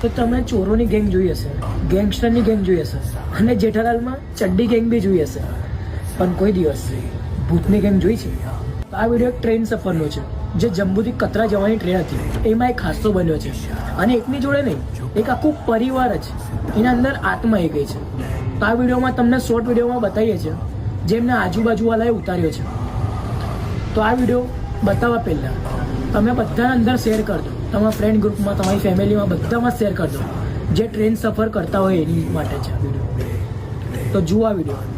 તો તમે ચોરોની ગેંગ જોઈ હશે, ગેંગસ્ટરની ગેંગ જોઈ હશે અને જેઠાલાલમાં ચડ્ડી ગેંગ બી જોઈ હશે, પણ કોઈ દિવસ ભૂતની ગેંગ જોઈ છે? આ વિડીયો એક ટ્રેન સફરનો છે જે જમ્મુથી કતરા જવાની ટ્રેન હતી, એમાં એક હાદસો બન્યો છે અને એકની જોડે નહીં, એક આખું પરિવાર જ એના અંદર આત્મા આવી ગઈ છે. તો આ વિડીયોમાં તમને શોર્ટ વિડીયોમાં બતાવીએ છીએ જે એમના આજુબાજુવાળાએ ઉતાર્યો છે. તો આ વિડીયો બતાવવા પહેલાં તમે બધાના અંદર શેર કરજો, તમારા ફ્રેન્ડ ગ્રુપમાં, તમારી ફેમિલીમાં, બધામાં શેર કરજો જે ટ્રેન સફર કરતા હોય એની માટે છે આ વિડીયો. તો જુઓ આ વિડીયો.